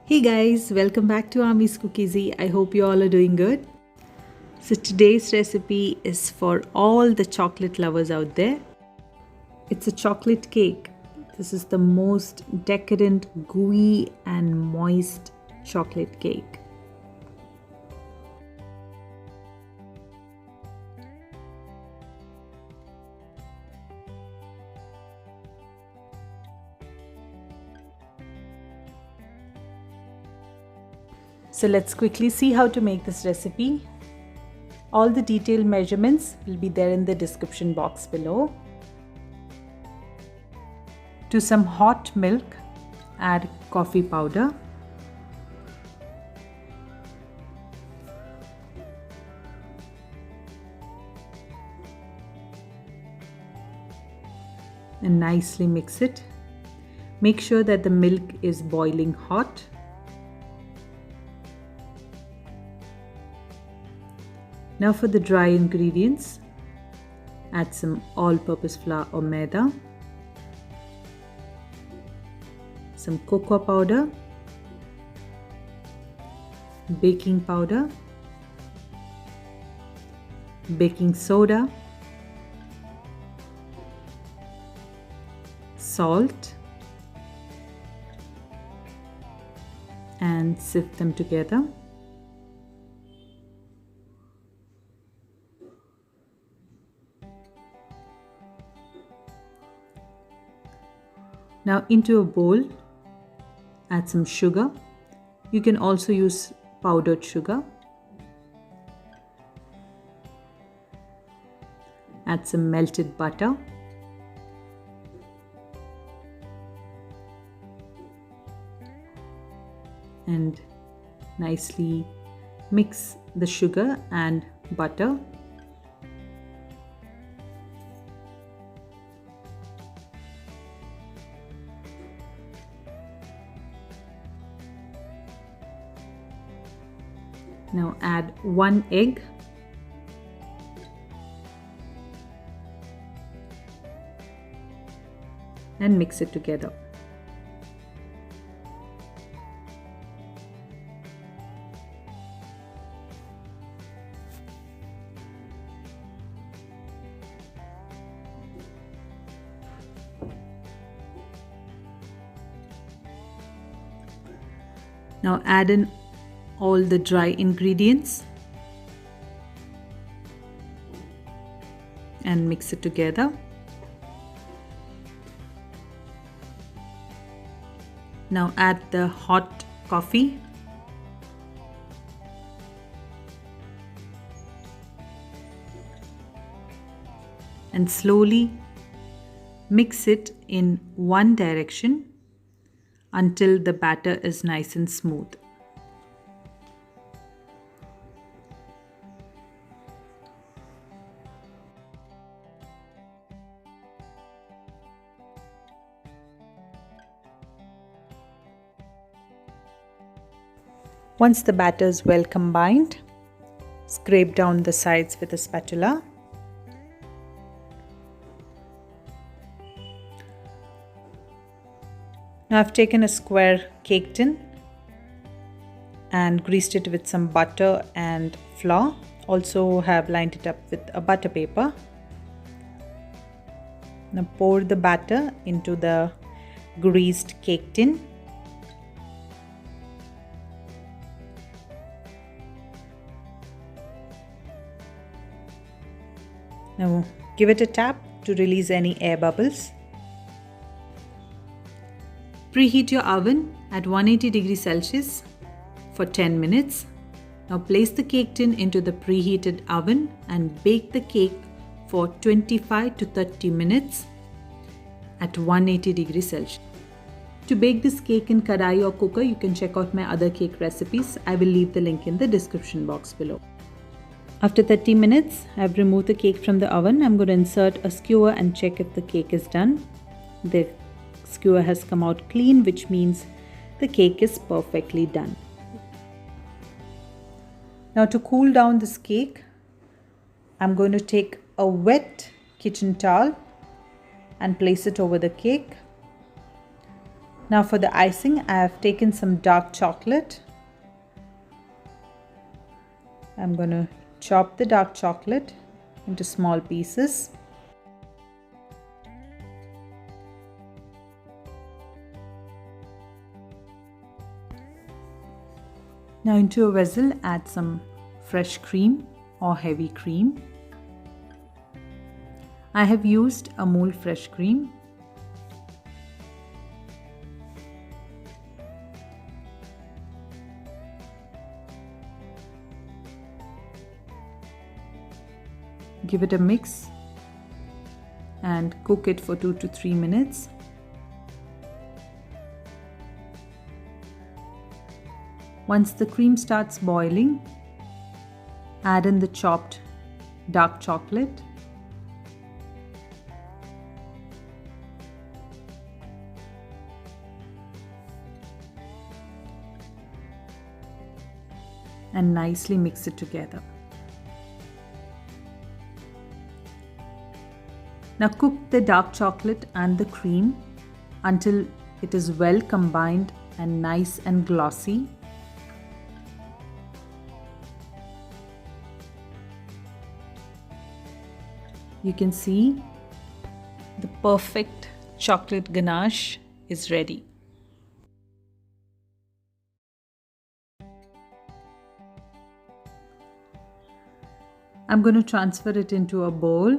Hey guys, welcome back to Ami's Cookiesy. I hope you all are doing good. So today's recipe is for all the chocolate lovers out there. It's a chocolate cake. This is the most decadent, gooey and moist chocolate cake. So let's quickly see how to make this recipe. All the detailed measurements will be there in the description box below. To some hot milk, add coffee powder. And nicely mix it. Make sure that the milk is boiling hot. Now for the dry ingredients, add some all-purpose flour or Maida, some cocoa powder, baking powder, baking soda, salt, and sift them together. Now into a bowl, add some sugar. You can also use powdered sugar. Add some melted butter. And nicely mix the sugar and butter. Now add 1 egg. And mix it together. Now add in all the dry ingredients and mix it together. Now add the hot coffee. And slowly mix it in one direction until the batter is nice and smooth. Once the batter is well combined, scrape down the sides with a spatula. Now I've taken a square cake tin and greased it with some butter and flour. Also have lined it up with a butter paper. Now pour the batter into the greased cake tin. Now give it a tap to release any air bubbles. Preheat your oven at 180 degrees Celsius for 10 minutes. Now place the cake tin into the preheated oven and bake the cake for 25 to 30 minutes at 180 degrees Celsius. To bake this cake in kadai or cooker, you can check out my other cake recipes. I will leave the link in the description box below. After 30 minutes, I have removed the cake from the oven. I'm going to insert a skewer and check if the cake is done. The skewer has come out clean, which means the cake is perfectly done. Now to cool down this cake, I'm going to take a wet kitchen towel and place it over the cake. Now for the icing, I have taken some dark chocolate. I'm going to chop the dark chocolate into small pieces. Now into a vessel, add some fresh cream or heavy cream. I have used Amul fresh cream. Give it a mix and cook it for 2 to 3 minutes. Once the cream starts boiling, add in the chopped dark chocolate. And nicely mix it together. Now cook the dark chocolate and the cream until it is well combined and nice and glossy. You can see the perfect chocolate ganache is ready. I'm going to transfer it into a bowl.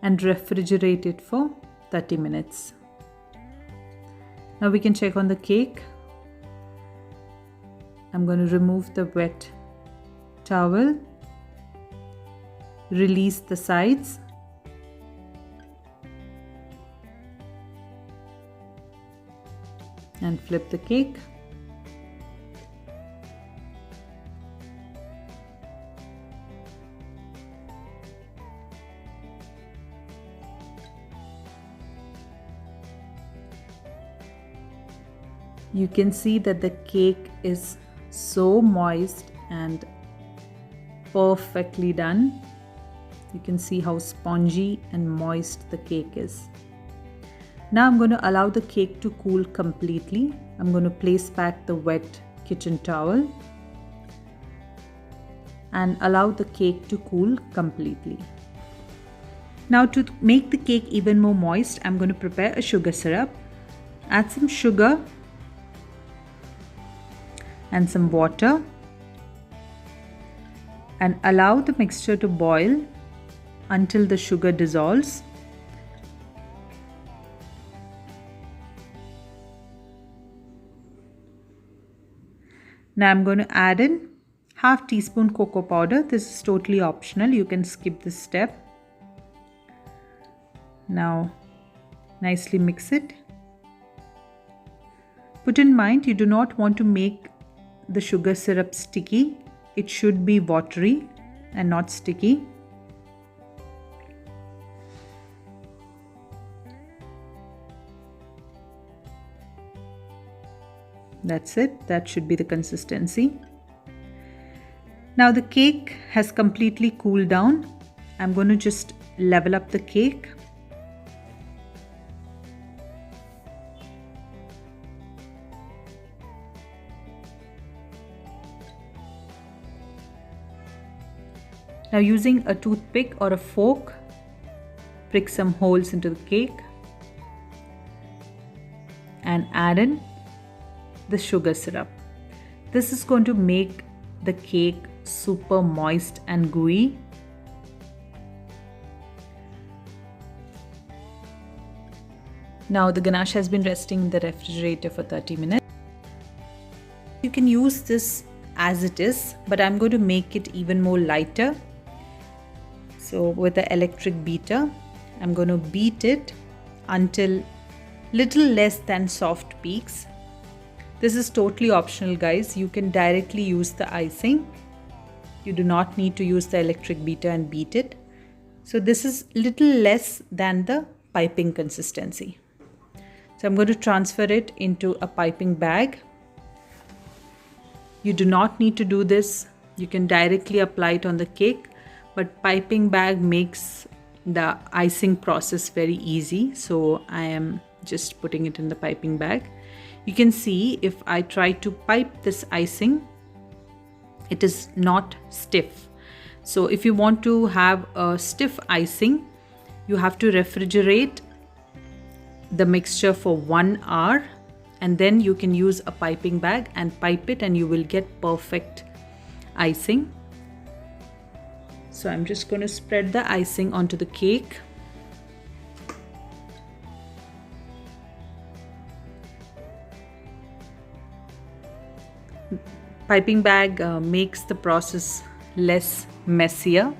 And refrigerate it for 30 minutes. Now we can check on the cake. I'm going to remove the wet towel, release the sides, and flip the cake. You can see that the cake is so moist and perfectly done. You can see how spongy and moist the cake is. Now I'm going to allow the cake to cool completely. I'm going to place back the wet kitchen towel and allow the cake to cool completely. Now to make the cake even more moist, I'm going to prepare a sugar syrup. Add some sugar and some water and allow the mixture to boil until the sugar dissolves. Now I'm going to add in half teaspoon cocoa powder. This is totally optional. You can skip this step. Now nicely mix it. Put in mind, you do not want to make the sugar syrup sticky. It should be watery and not sticky. That's it. That should be the consistency. Now the cake has completely cooled down. I'm going to just level up the cake. Now using a toothpick or a fork, prick some holes into the cake and add in the sugar syrup. This is going to make the cake super moist and gooey. Now the ganache has been resting in the refrigerator for 30 minutes. You can use this as it is, but I'm going to make it even more lighter. So with the electric beater, I'm going to beat it until little less than soft peaks. This is totally optional, guys. You can directly use the icing. You do not need to use the electric beater and beat it. So this is little less than the piping consistency. So I'm going to transfer it into a piping bag. You do not need to do this. You can directly apply it on the cake. but piping bag makes the icing process very easy. So I am just putting it in the piping bag. You can see if I try to pipe this icing, it is not stiff. So if you want to have a stiff icing, you have to refrigerate the mixture for 1 hour, and then you can use a piping bag and pipe it, and you will get perfect icing. So I'm just going to spread the icing onto the cake. Piping bag makes the process less messier.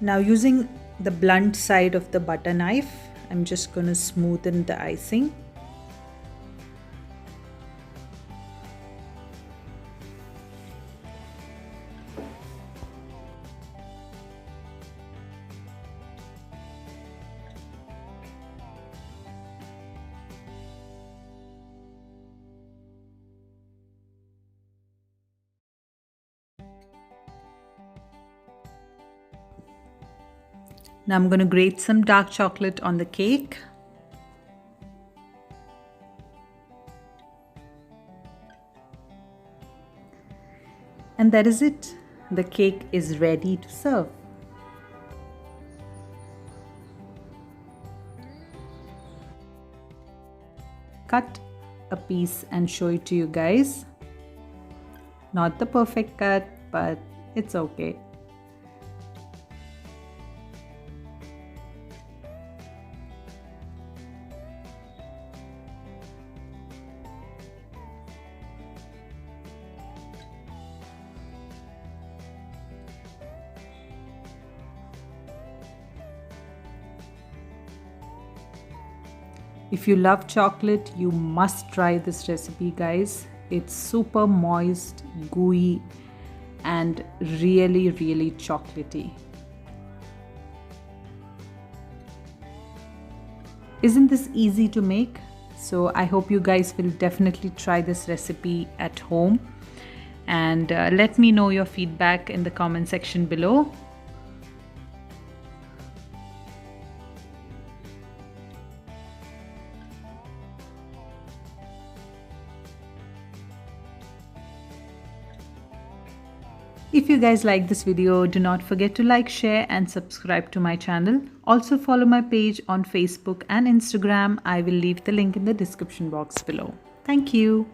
Now using the blunt side of the butter knife, I'm just going to smoothen the icing. Now I'm going to grate some dark chocolate on the cake. And that is it. The cake is ready to serve. Cut a piece and show it to you guys. Not the perfect cut, but it's okay. If you love chocolate, you must try this recipe, guys. It's super moist, gooey, and really, really chocolatey. Isn't this easy to make? So I hope you guys will definitely try this recipe at home, and let me know your feedback in the comment section below. If you guys like this video, do not forget to like, share and subscribe to my channel. Also follow my page on Facebook and Instagram. I will leave the link in the description box below. Thank you.